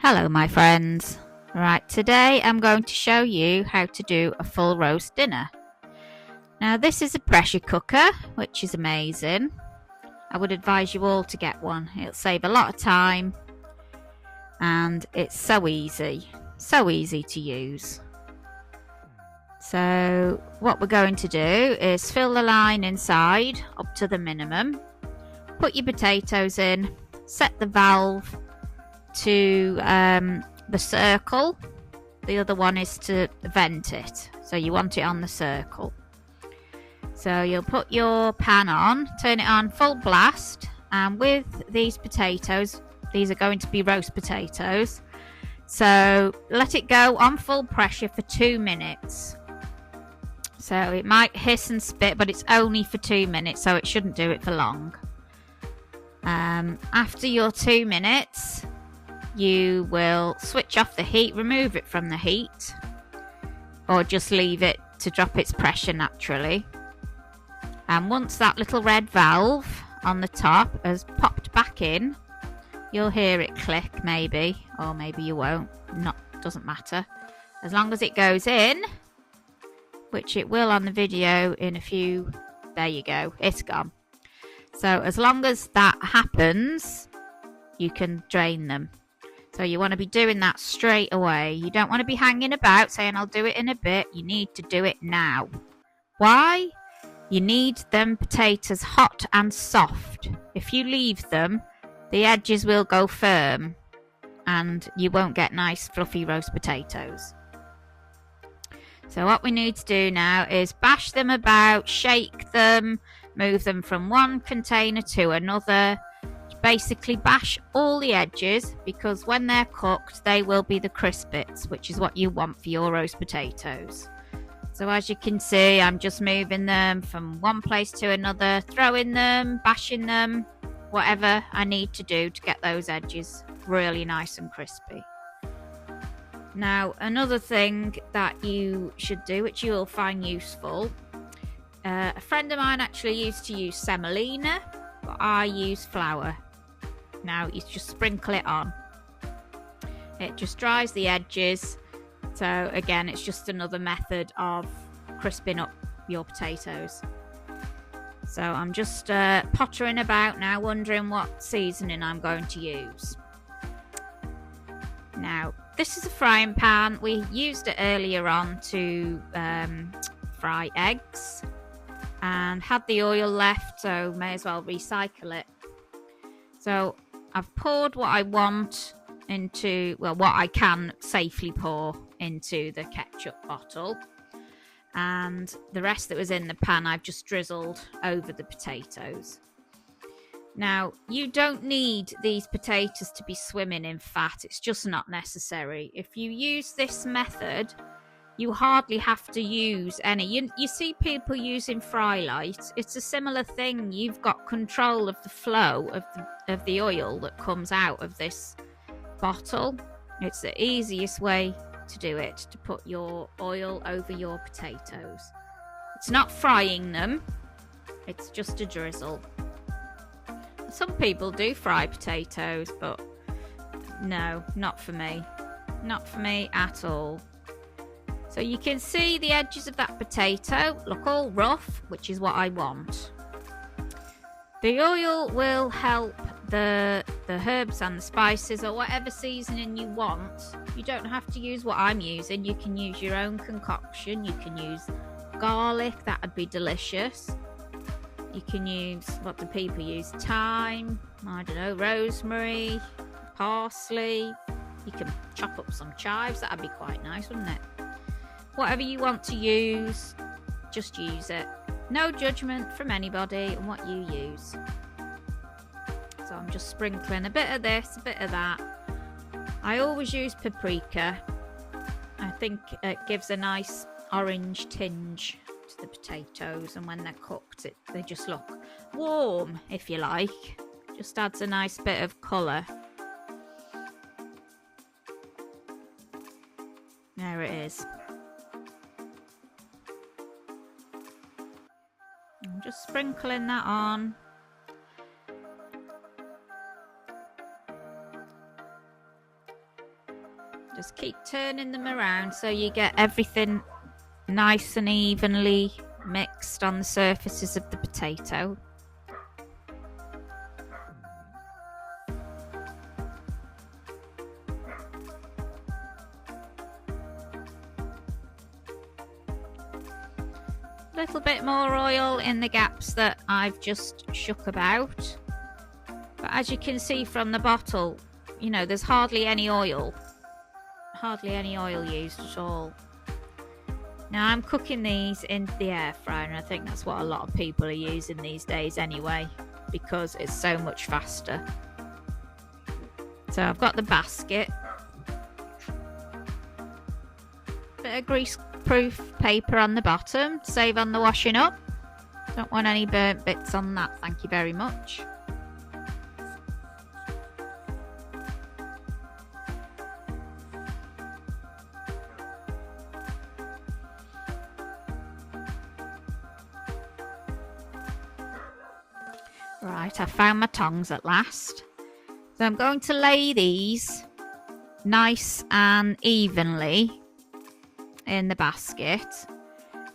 Hello my friends. Right, today I'm going to show you how to do a full roast dinner. Now this is a pressure cooker, which is amazing. I would advise you all to get one. It'll save a lot of time and it's so easy to use. So what we're going to do is fill the line inside up to the minimum, put your potatoes in, set the valve to the circle. The other one is to vent it, so you want it on the circle. So you'll put your pan on, turn it on full blast, and with these potatoes, these are going to be roast potatoes, so let it go on full pressure for 2 minutes. So it might hiss and spit, but it's only for 2 minutes, so it shouldn't do it for long. After your 2 minutes, you will switch off the heat, remove it from the heat, or just leave it to drop its pressure naturally. And once that little red valve on the top has popped back in, you'll hear it click maybe, or maybe you won't. Doesn't matter. As long as it goes in, which it will on the video in a few, there you go, it's gone. So as long as that happens, you can drain them. So you want to be doing that straight away. You don't want to be hanging about saying I'll do it in a bit. You need to do it now. Why? You need them potatoes hot and soft. If you leave them, the edges will go firm and you won't get nice fluffy roast potatoes. So what we need to do now is bash them about, shake them, move them from one container to another. Basically bash all the edges, because when they're cooked they will be the crisp bits, which is what you want for your roast potatoes. So as you can see, I'm just moving them from one place to another, throwing them, bashing them, whatever I need to do to get those edges really nice and crispy. Now another thing that you should do, which you will find useful, a friend of mine actually used to use semolina, but I use flour. Now you just sprinkle it on. It just dries the edges. So again, it's just another method of crisping up your potatoes. So I'm just pottering about now, wondering what seasoning I'm going to use. Now this is a frying pan. We used it earlier on to fry eggs and had the oil left, so may as well recycle it. So I've poured what I want into, well, what I can safely pour into the ketchup bottle, and the rest that was in the pan I've just drizzled over the potatoes. Now you don't need these potatoes to be swimming in fat, it's just not necessary. If you use this method, you hardly have to use any. You see people using fry light. It's a similar thing. You've got control of the flow of the oil that comes out of this bottle. It's the easiest way to do it, to put your oil over your potatoes. It's not frying them, it's just a drizzle. Some people do fry potatoes, but no, not for me. Not for me at all. So you can see the edges of that potato look all rough, which is what I want. The oil will help the herbs and the spices, or whatever seasoning you want. You don't have to use what I'm using. You can use your own concoction. You can use garlic, that would be delicious. You can use, what do people use? Thyme, I don't know, rosemary, parsley. You can chop up some chives, that would be quite nice, wouldn't it? Whatever you want to use, just use it. No judgment from anybody on what you use. So I'm just sprinkling a bit of this, a bit of that. I always use paprika. I think it gives a nice orange tinge to the potatoes, and when they're cooked, they just look warm, if you like. Just adds a nice bit of colour. There it is. I'm just sprinkling that on. Just keep turning them around so you get everything nice and evenly mixed on the surfaces of the potato. A little bit more oil in the gaps that I've just shook about. But as you can see from the bottle, you know, there's hardly any oil. Hardly any oil used at all. Now I'm cooking these in the air fryer, and I think that's what a lot of people are using these days anyway, because it's so much faster. So I've got the basket. Bit of grease-proof paper on the bottom, save on the washing up. Don't want any burnt bits on that, thank you very much. Right, I found my tongs at last. So I'm going to lay these nice and evenly in the basket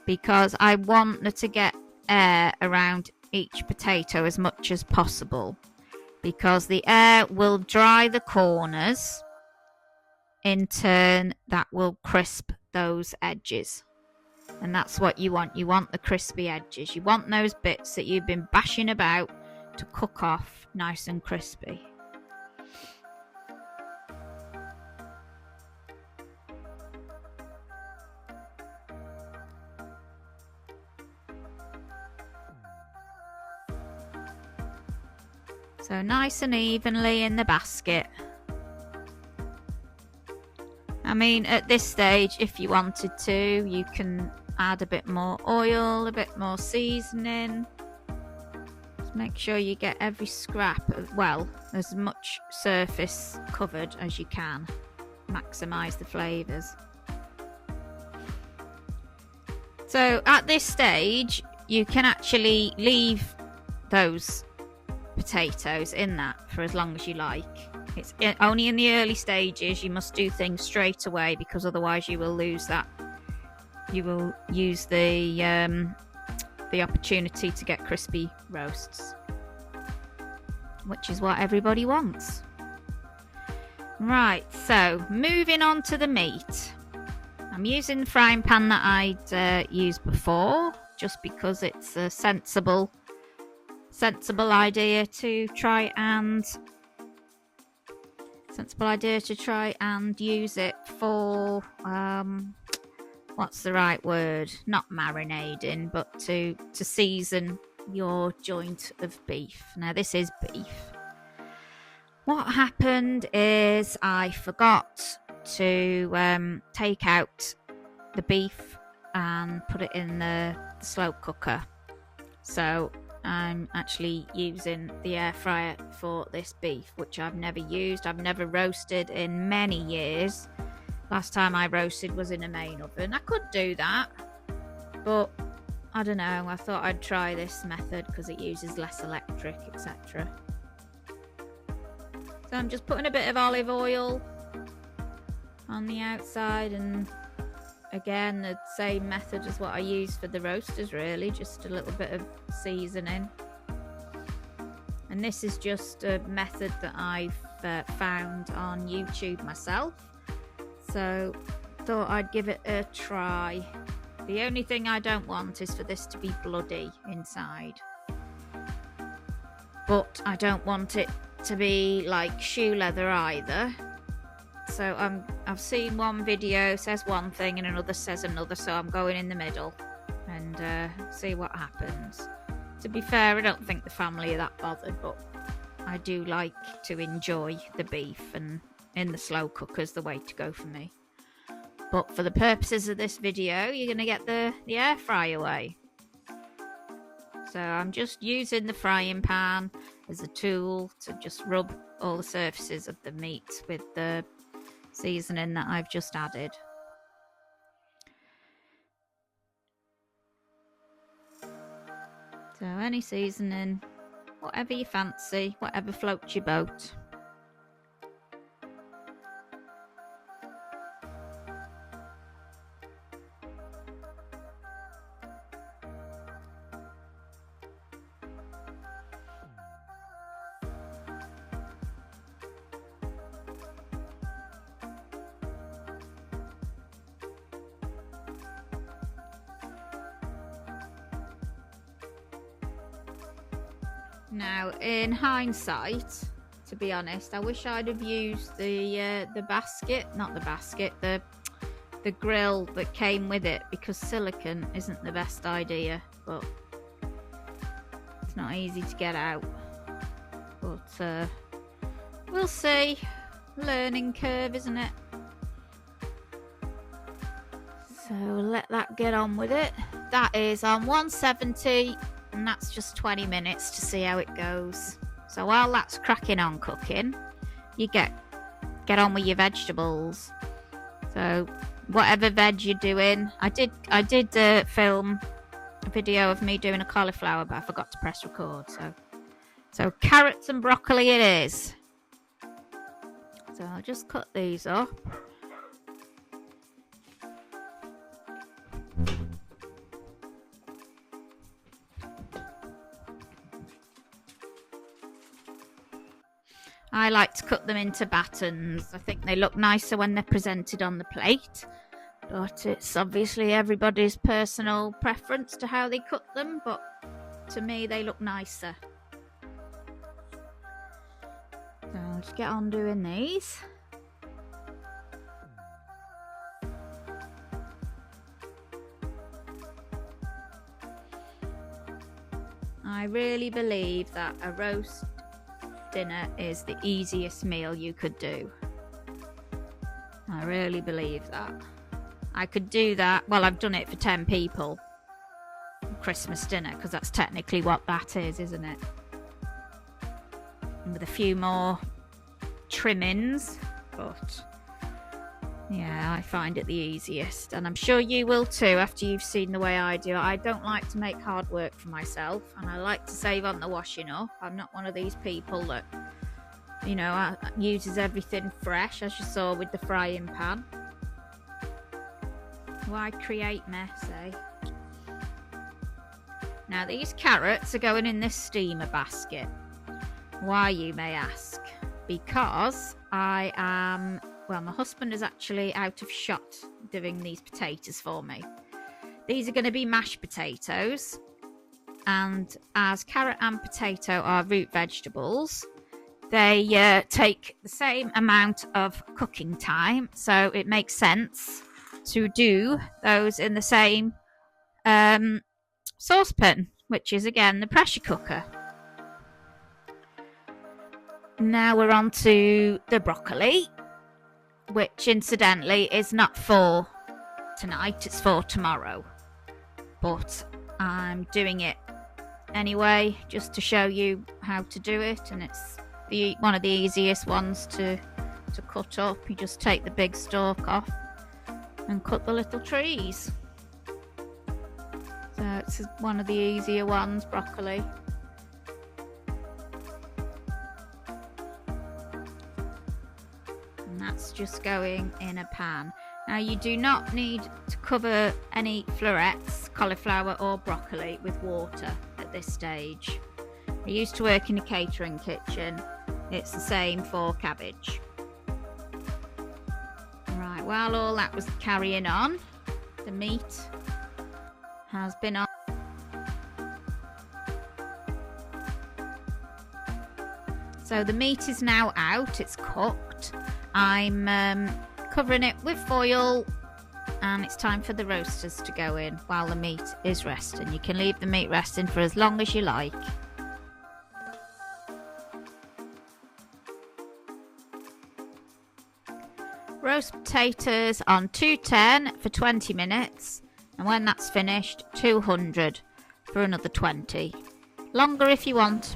because I want there to get air around each potato as much as possible, because the air will dry the corners. In turn, that will crisp those edges. And that's what you want. You want the crispy edges. You want those bits that you've been bashing about to cook off nice and crispy. So nice and evenly in the basket. I mean, at this stage, if you wanted to, you can add a bit more oil, a bit more seasoning. Just make sure you get every scrap, well, as much surface covered as you can. Maximise the flavours. So at this stage, you can actually leave those potatoes in that for as long as you like. It's only in the early stages you must do things straight away, because otherwise you will lose that. You will use the opportunity to get crispy roasts, which is what everybody wants. Right, so moving on to the meat. I'm using the frying pan that I'd used before, just because it's a sensible idea to try and use it for what's the right word? Not marinading, but to season your joint of beef. Now this is beef. What happened is I forgot to take out the beef and put it in the slow cooker. So I'm actually using the air fryer for this beef, which I've never used. I've never roasted in many years. Last time I roasted was in a main oven. I could do that, but I don't know. I thought I'd try this method because it uses less electric, etc. So I'm just putting a bit of olive oil on the outside, and again, the same method as what I use for the roasters, really, just a little bit of seasoning. And this is just a method that I've found on YouTube myself, so thought I'd give it a try. The only thing I don't want is for this to be bloody inside, but I don't want it to be like shoe leather either. So I've seen one video says one thing and another says another, so I'm going in the middle and see what happens. To be fair, I don't think the family are that bothered, but I do like to enjoy the beef, and in the slow cooker's the way to go for me. But for the purposes of this video, you're going to get the air fryer way. So I'm just using the frying pan as a tool to just rub all the surfaces of the meat with the seasoning that I've just added. So any seasoning, whatever you fancy, whatever floats your boat. Now, in hindsight, to be honest, I wish I'd have used the basket, not the basket, the grill that came with it, because silicone isn't the best idea, but it's not easy to get out. But we'll see. Learning curve, isn't it? So we'll let that get on with it. That is on 170, and that's just 20 minutes to see how it goes. So while that's cracking on cooking, you get on with your vegetables. So whatever veg you're doing, I did film a video of me doing a cauliflower, but I forgot to press record. So carrots and broccoli it is. So I'll just cut these up. I like to cut them into battens. I think they look nicer when they're presented on the plate, but it's obviously everybody's personal preference to how they cut them, but to me they look nicer. So I'll just get on doing these. I really believe that a roast dinner is the easiest meal you could do. I really believe that. I could do that. Well, I've done it for 10 people. Christmas dinner, because that's technically what that is, isn't it? And with a few more trimmings, but yeah, I find it the easiest, and I'm sure you will too after you've seen the way I do. I don't like to make hard work for myself, and I like to save on the washing up. I'm not one of these people that, you know, uses everything fresh, as you saw with the frying pan. Why create mess, eh? Now these carrots are going in this steamer basket. Why, you may ask? Because well, my husband is actually out of shot doing these potatoes for me. These are going to be mashed potatoes, and as carrot and potato are root vegetables, they take the same amount of cooking time, so it makes sense to do those in the same saucepan, which is again the pressure cooker. Now we're on to the broccoli, which incidentally is not for tonight, it's for tomorrow. But I'm doing it anyway, just to show you how to do it, and it's one of the easiest ones to cut up. You just take the big stalk off and cut the little trees. So it's one of the easier ones, broccoli. That's just going in a pan. Now you do not need to cover any florets, cauliflower or broccoli with water at this stage. I used to work in a catering kitchen. It's the same for cabbage. Right, while all that was carrying on, the meat has been on. So the meat is now out, it's cooked. I'm covering it with foil, and it's time for the roasters to go in while the meat is resting. You can leave the meat resting for as long as you like. Roast potatoes on 210 for 20 minutes, and when that's finished, 200 for another 20. Longer if you want.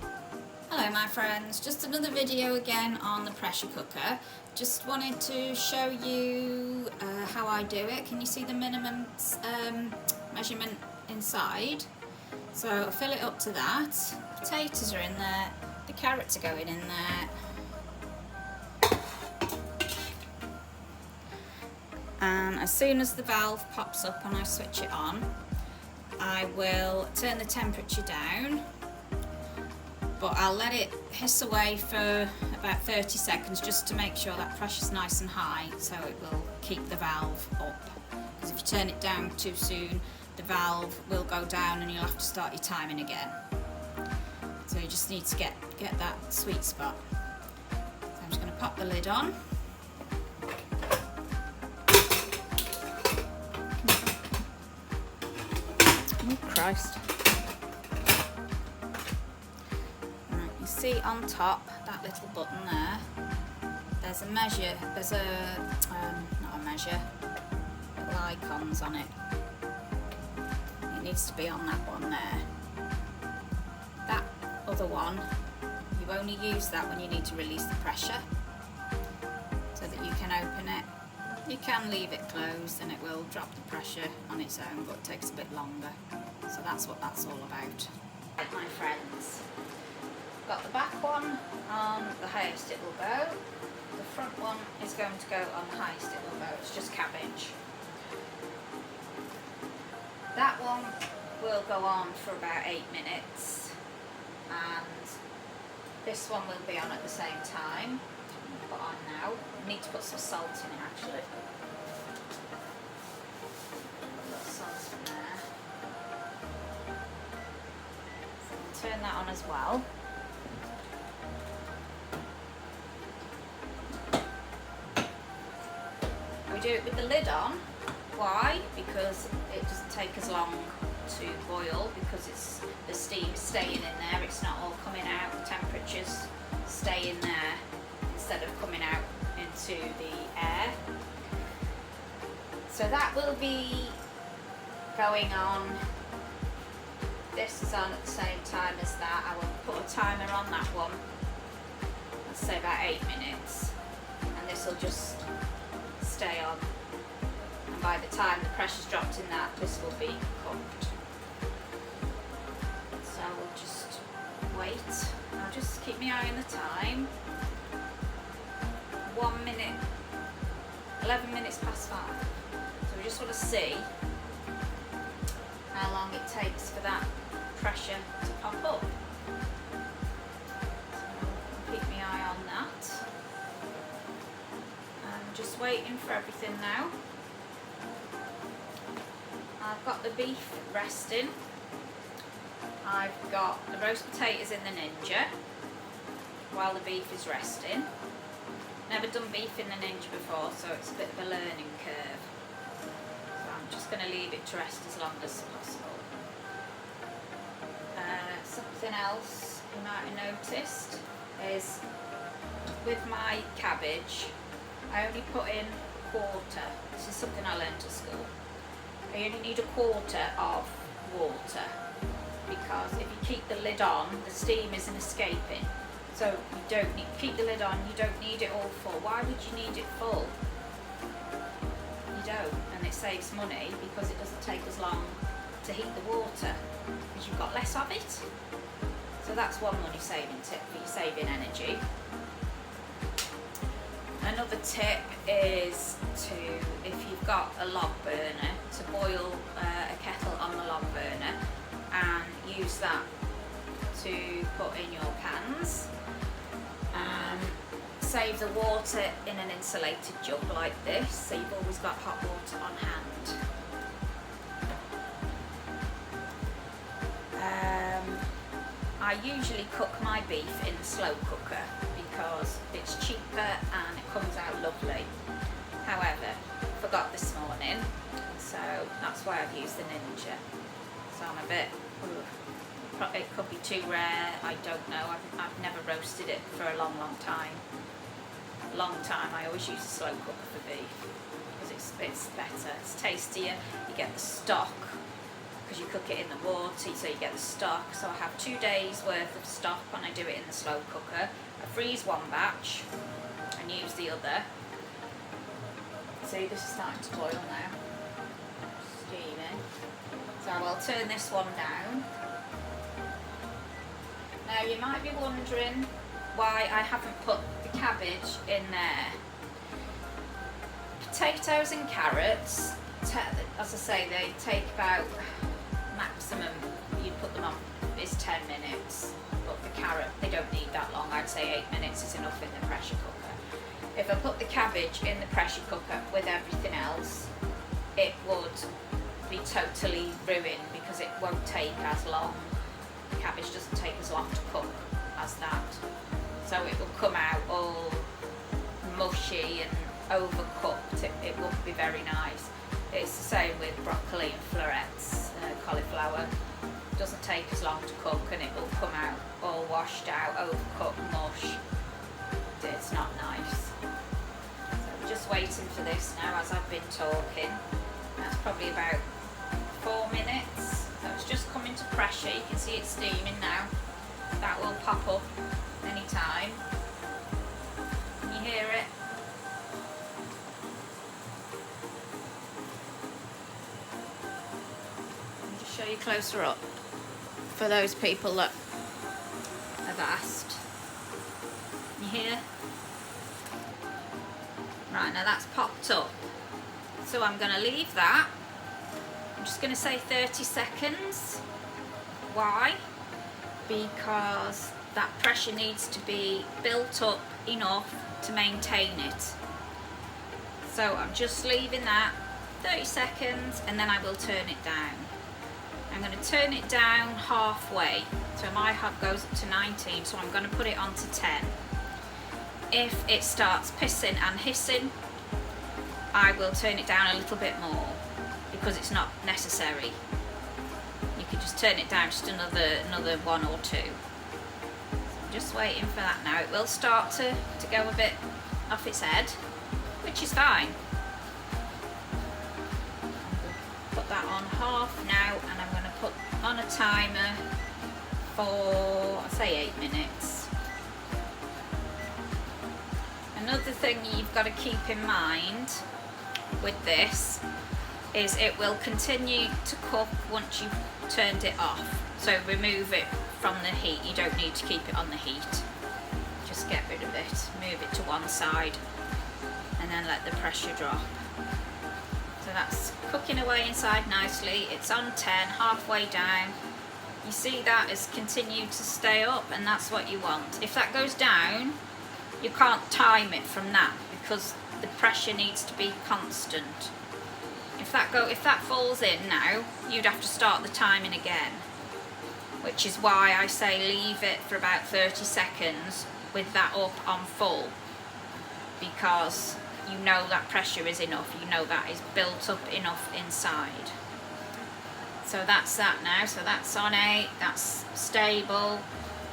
Hello my friends, just another video again on the pressure cooker. Just wanted to show you how I do it. Can you see the minimum measurement inside? So I'll fill it up to that. Potatoes are in there, the carrots are going in there. And as soon as the valve pops up and I switch it on, I will turn the temperature down, but I'll let it hiss away for about 30 seconds just to make sure that pressure's nice and high, so it will keep the valve up. Because if you turn it down too soon, the valve will go down and you'll have to start your timing again. So you just need to get that sweet spot. So I'm just going to pop the lid on. Oh Christ. Right, you see on top that little button there, there's a measure, there's a, not a measure, little icons on it. It needs to be on that one there. That other one, you only use that when you need to release the pressure so that you can open it. You can leave it closed and it will drop the pressure on its own, but it takes a bit longer. So that's what that's all about. My friends, got the back one on the highest it will go. The front one is going to go on the highest it will go. It's just cabbage. That one will go on for about 8 minutes, and this one will be on at the same time. Put on now. I need to put some salt in it actually. Put a little salt in there. So I'll turn that on as well. We do it with the lid on. Why? Because it doesn't take as long to boil, because it's the steam staying in there. It's not all coming out. The temperatures stay in there instead of coming out into the air. So that will be going on. This is on at the same time as that. I will put a timer on that one. Let's say about 8 minutes, and this will just stay on. And by the time the pressure's dropped in that, this will be cooked. So we'll just wait. I'll just keep my eye on the time. 1 minute, 11 minutes past 5. So we just want to see how long it takes for that pressure to pop up. So I'll keep my eye on that. I'm just waiting for everything now. I've got the beef resting. I've got the roast potatoes in the Ninja while the beef is resting. Never done beef in the Ninja before, so it's a bit of a learning curve. So I'm just going to leave it to rest as long as possible. Something else you might have noticed is with my cabbage, I only put in a quarter. This is something I learned at school. I only need a quarter of water, because if you keep the lid on, the steam isn't escaping. So you don't need, keep the lid on, you don't need it all full. Why would you need it full? You don't, and it saves money because it doesn't take as long to heat the water, because you've got less of it. So that's one money saving tip for you saving energy. Another tip is to, if you've got a log burner, to boil a kettle on the log burner and use that to put in your pans. Save the water in an insulated jug like this, so you've always got hot water on hand. I usually cook my beef in the slow cooker because it's cheaper and it comes out lovely. However, forgot this morning, so that's why I've used the Ninja. So I'm a bit, it could be too rare, I don't know. I've never roasted it for a long time. I always use a slow cooker for beef because it's better, it's tastier. You get the stock because you cook it in the water, so you get the stock. So I have 2 days worth of stock when I do it in the slow cooker. I freeze one batch and use the other. See, this is starting to boil now, steaming. So I'll turn this one down. Now you might be wondering why I haven't put the cabbage in there. Potatoes and carrots, as I say, they take about maximum, you put them on, is 10 minutes. But the carrot, they don't need that long. I'd say 8 minutes is enough in the pressure cooker. If I put the cabbage in the pressure cooker with everything else, it would be totally ruined because it won't take as long cabbage doesn't take as long to cook as that. So it will come out all mushy and overcooked. It won't be very nice. It's the same with broccoli and florets, cauliflower. It doesn't take as long to cook and it will come out all washed out, overcooked mush. It's not nice. So we're just waiting for this now as I've been talking. That's probably about 4 minutes. So it's just coming to pressure. You can see it's steaming now. That will pop up any time. Can you hear it? I'll just show you closer up for those people that have asked. You hear? Right, now that's popped up. So I'm going to leave that. I'm just going to say 30 seconds. Why? Because that pressure needs to be built up enough to maintain it. So I'm just leaving that 30 seconds and then I will turn it down. I'm going to turn it down halfway. So my hub goes up to 19, so I'm going to put it on to 10. If it starts pissing and hissing, I will turn it down a little bit more because it's not necessary. You could just turn it down just another 1 or 2. So I'm just waiting for that now. It will start to go a bit off its head, which is fine. Put that on half now and I'm going to put on a timer for, I'll say 8 minutes. Another thing you've got to keep in mind with this is it will continue to cook once you've turned it off. So remove it from the heat. You don't need to keep it on the heat. Just get rid of it. Move it to one side and then let the pressure drop. So that's cooking away inside nicely. It's on 10, halfway down. You see that has continued to stay up and that's what you want. If that goes down, you can't time it from that because the pressure needs to be constant. If that falls in now, you'd have to start the timing again, which is why I say leave it for about 30 seconds with that up on full, because you know that pressure is enough, you know that is built up enough inside. So that's that now, so that's on 8, that's stable.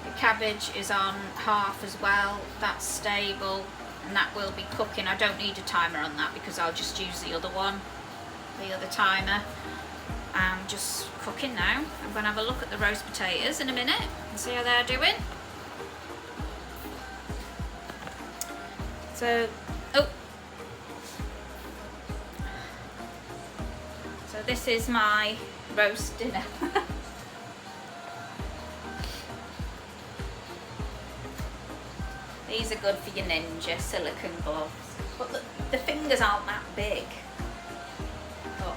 The cabbage is on half as well, that's stable, and that will be cooking. I don't need a timer on that because I'll just use the other one, the other timer. I'm just cooking now. I'm going to have a look at the roast potatoes in a minute and see how they're doing. So, so this is my roast dinner. These are good for your ninja silicone gloves, but the fingers aren't that big. But,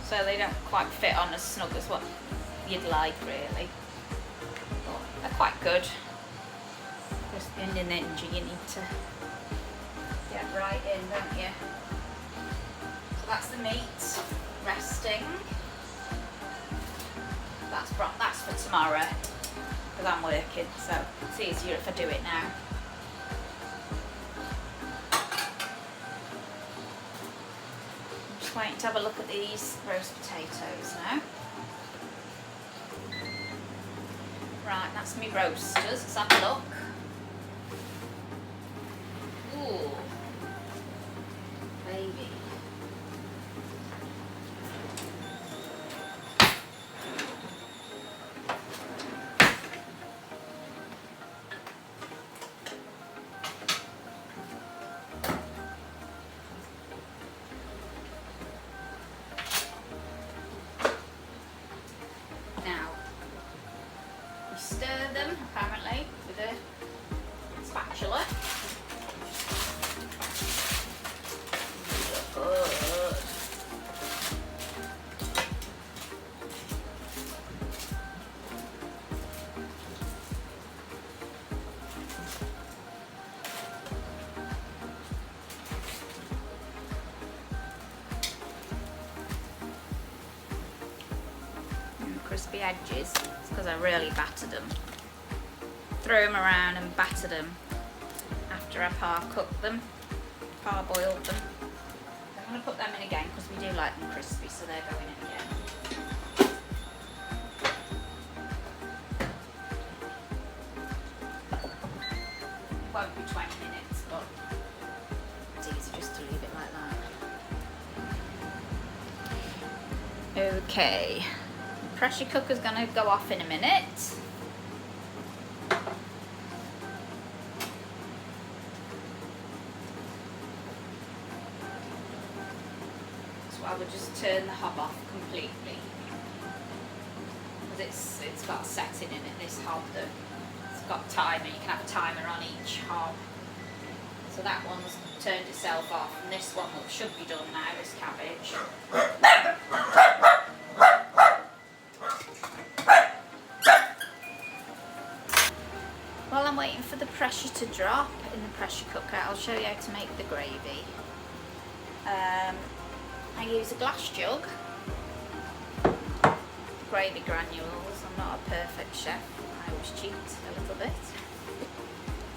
so they don't quite fit on as snug as what you'd like, really. But they're quite good. Just being a ninja, you need to get right in, don't you? So that's the meat resting. That's for tomorrow, because I'm working, so it's easier if I do it now. I'm just waiting to have a look at these roast potatoes now. Right, that's me roasters. Let's have a look. Ooh, baby. Now, we stir them apparently with a crispy edges. It's because I really battered them. Threw them around and battered them after I par-cooked them, par-boiled them. I'm going to put them in again because we do like them crispy, so they're going in again. It won't be 20 minutes, but it's easy just to leave it like that. Okay, the pressure cooker's going to go off in a minute. I would just turn the hob off completely because it's got a setting in it, this hob, that it's got a timer. You can have a timer on each hob. So that one's turned itself off, and this one should be done now, this cabbage. While I'm waiting for the pressure to drop in the pressure cooker, I'll show you how to make the gravy. I use a glass jug, gravy granules. I'm not a perfect chef, I always cheat a little bit.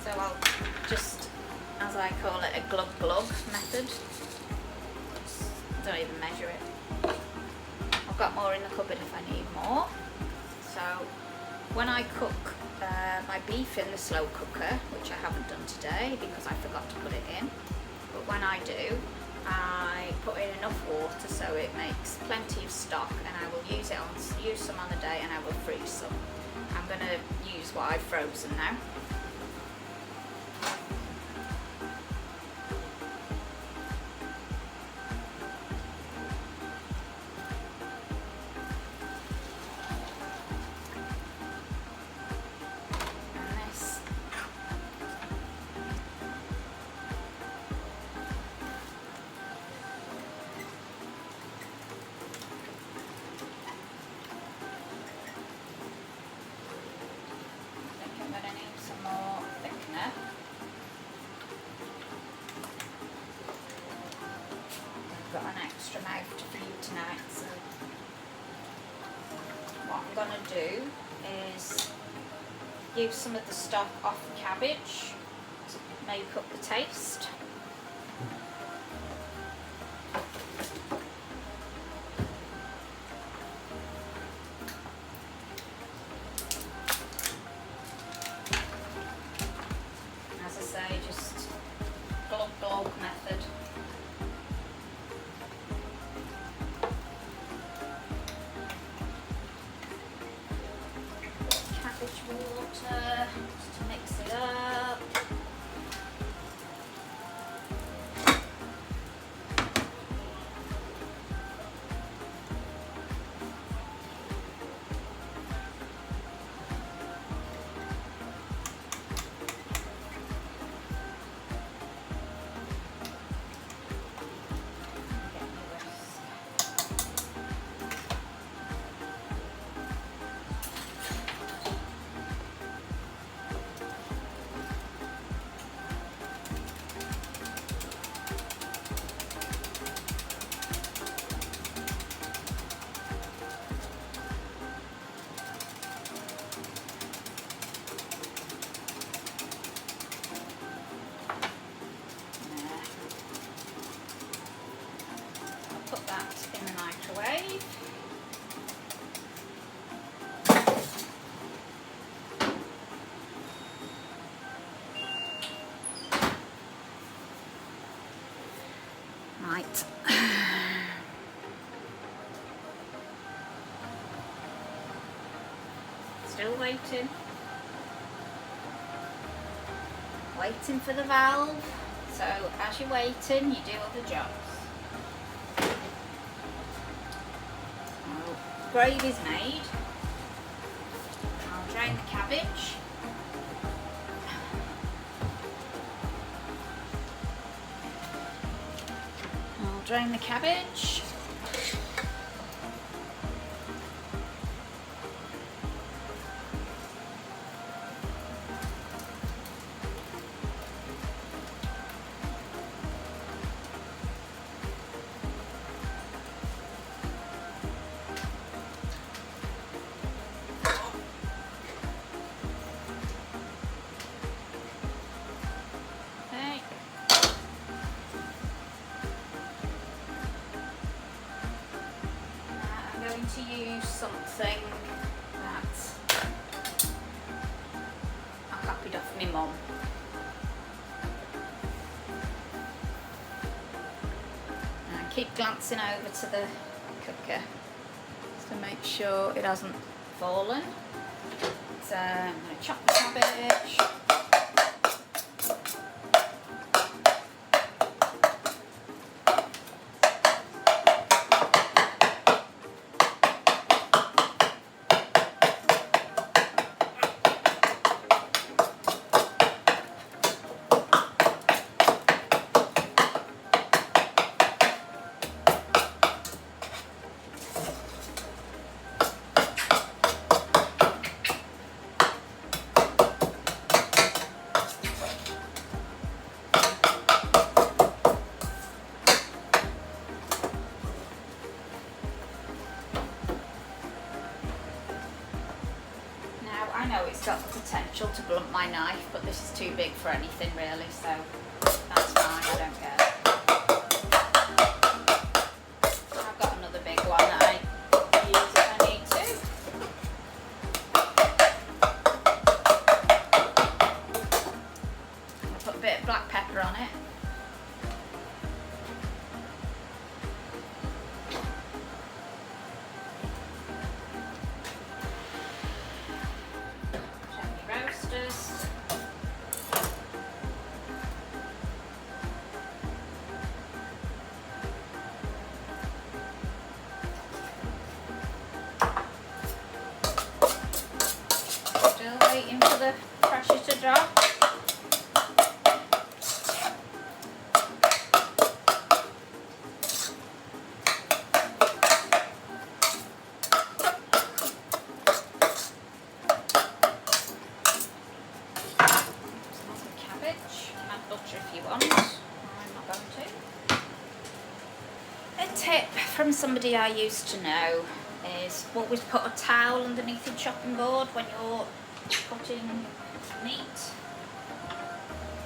So I'll just, as I call it, a glug glug method. Don't even measure it. I've got more in the cupboard if I need more. So when I cook my beef in the slow cooker, which I haven't done today because I forgot to put it in, but when I do, I put in enough water so it makes plenty of stock, and I will use some on the day, and I will freeze some. I'm going to use what I've frozen now. Got an extra mouth to feed tonight, so what I'm going to do is use some of the stock off the cabbage to make up the taste. As I say, just glug glug method. Water just to mix it up. Put that in the microwave. Right. Still waiting. Waiting for the valve. So as you're waiting, you do other jobs. Gravy's made. I'll drain the cabbage. I'll drain the cabbage. to use something that I copied off my mum. And keep glancing over to the cooker just to make sure it hasn't fallen. So I'm going to chop the cabbage. I know it's got the potential to blunt my knife, but this is too big for anything really, so that's fine, I don't care. I've got another big one that I use if I need to. I'll put a bit of black pepper on it. Waiting for the pressure to drop. Some cabbage. You can add butter if you want. I'm not going to. A tip from somebody I used to know is always put a towel underneath your chopping board when you're cutting meat,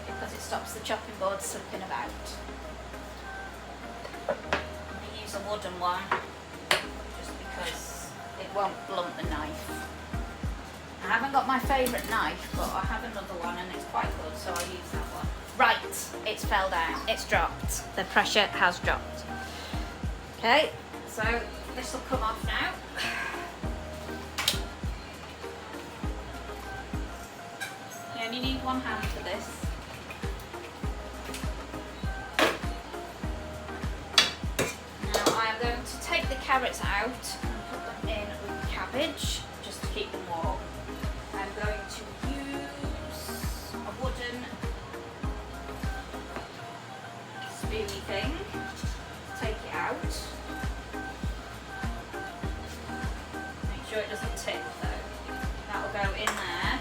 because it stops the chopping board slipping about. I use a wooden one just because it won't blunt the knife. I haven't got my favourite knife, but I have another one and it's quite good, so I'll use that one. Right, it's fell down, it's dropped. The pressure has dropped. Okay, so this will come off now. You need one hand for this. Now I am going to take the carrots out and put them in with the cabbage just to keep them warm. I'm going to use a wooden spoony thing to take it out. Make sure it doesn't tip though. That will go in there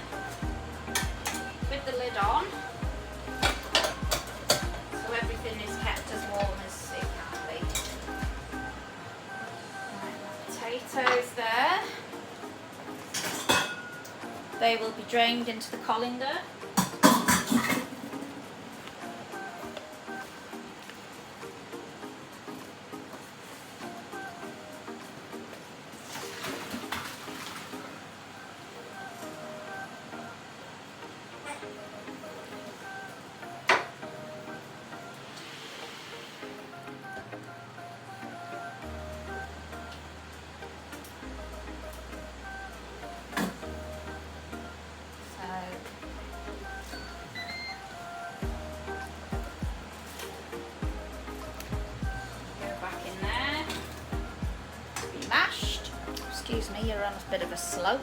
with the lid on, so everything is kept as warm as it can be. Right, potatoes there. They will be drained into the colander. Excuse me, you're on a bit of a slope.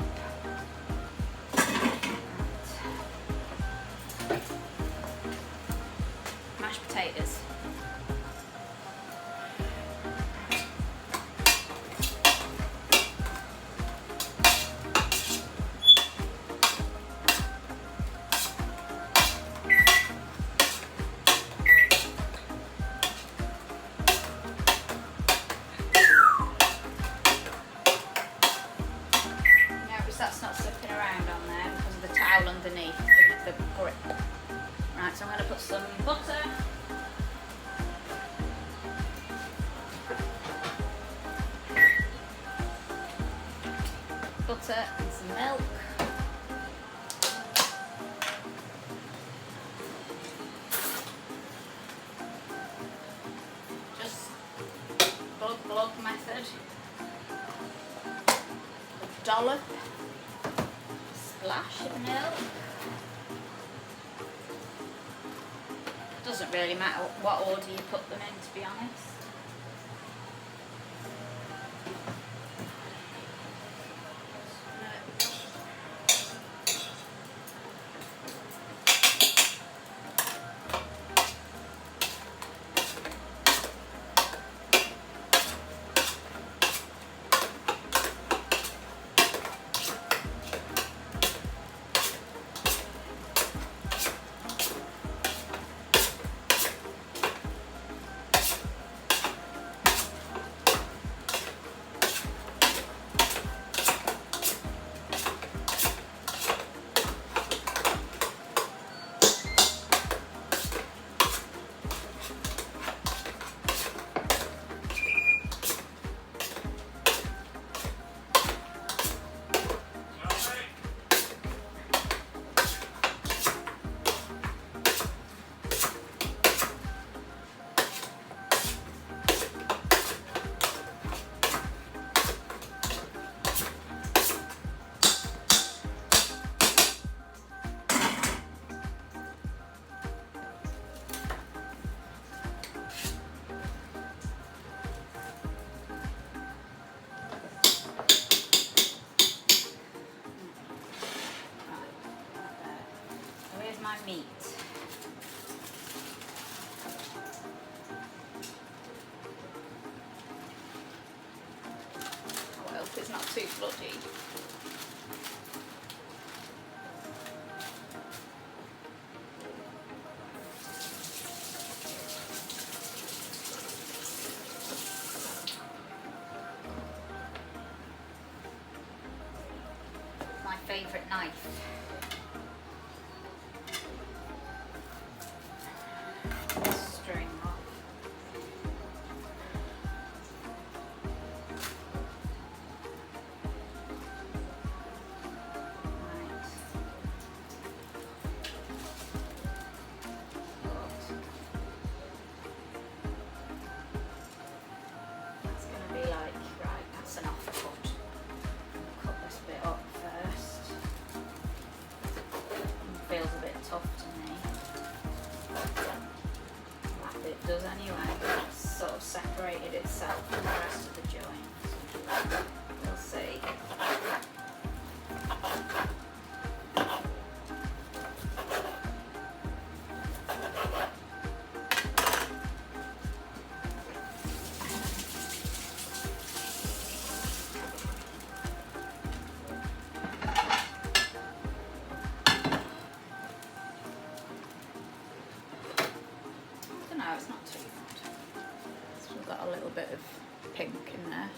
Mashed potatoes. butter and some milk. Just glug method. A dollop, splash of milk. Doesn't really matter what order you put them in, to be honest. My meat. I hope it's not too bloody. My favourite knife. Feels a bit tough to me. That bit does anyway. It's sort of separated itself from the rest of the joint. We'll see. No, it's not too bad. Still got a little bit of pink in there.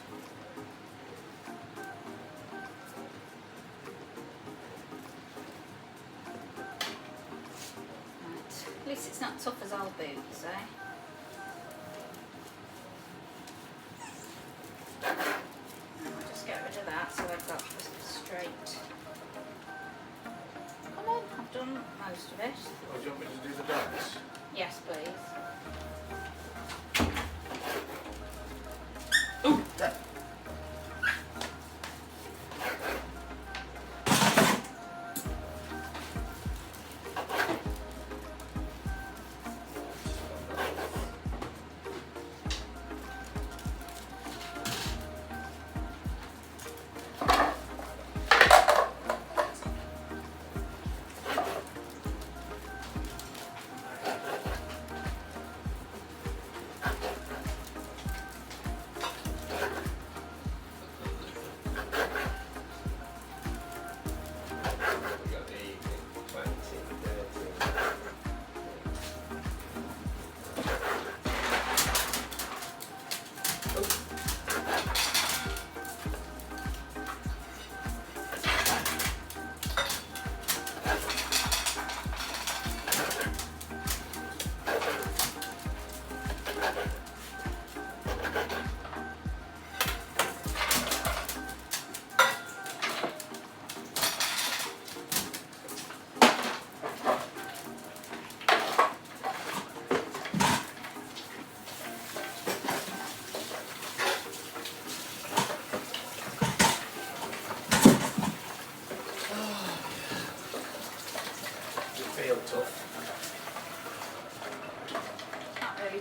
Right. At least it's not tough as old boots, eh? And I'll just get rid of that so I've got just straight. Come on, I've done most of it. Oh, do you want me to do the dance? Yes, please. Ooh, that.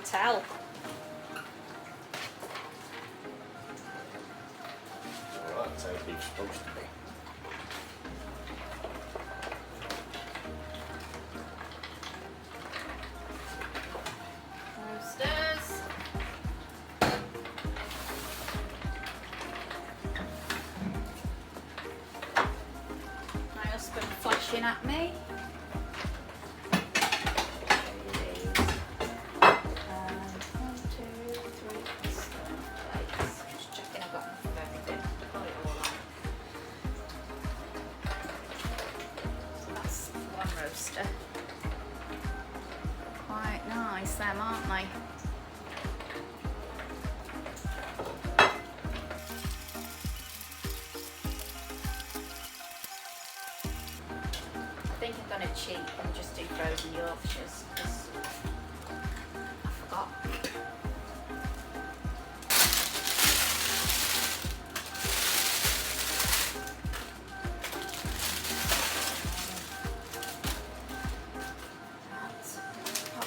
tell. Alright, that's how it's supposed to be. Roasters. My husband flashing at me. Quite nice them, aren't they? I think I'm going to cheat and just do frozen Yorkshires because I forgot.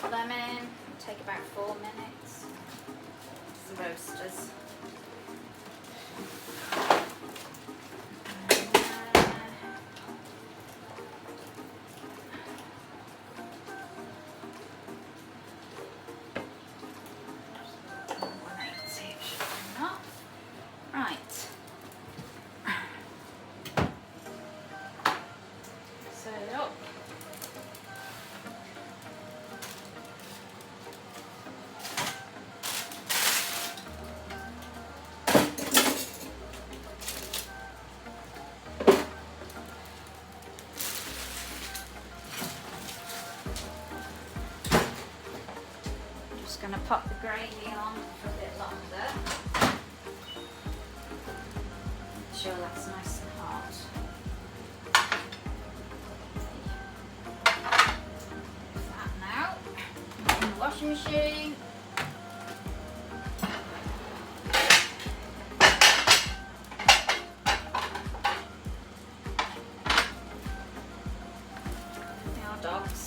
Pop them in, take about 4 minutes. The roasters. Right. Set it up. Just going to pop the gravy on for a bit longer. Make sure that's nice and hot. That now. In the washing machine. Our dogs.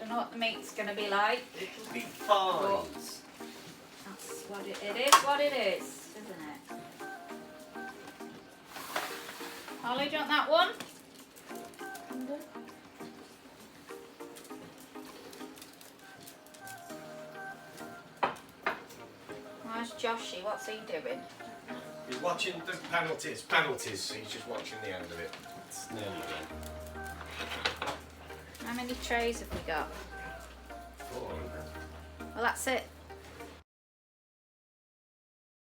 What the meat's going to be like. It'll be fine. But that's what it is, what it is, isn't it? Holly, do you want that one? Where's Joshy? What's he doing? He's watching the penalties. He's just watching the end of it. It's nearly done. How many trays have we got? 400. Well, that's it.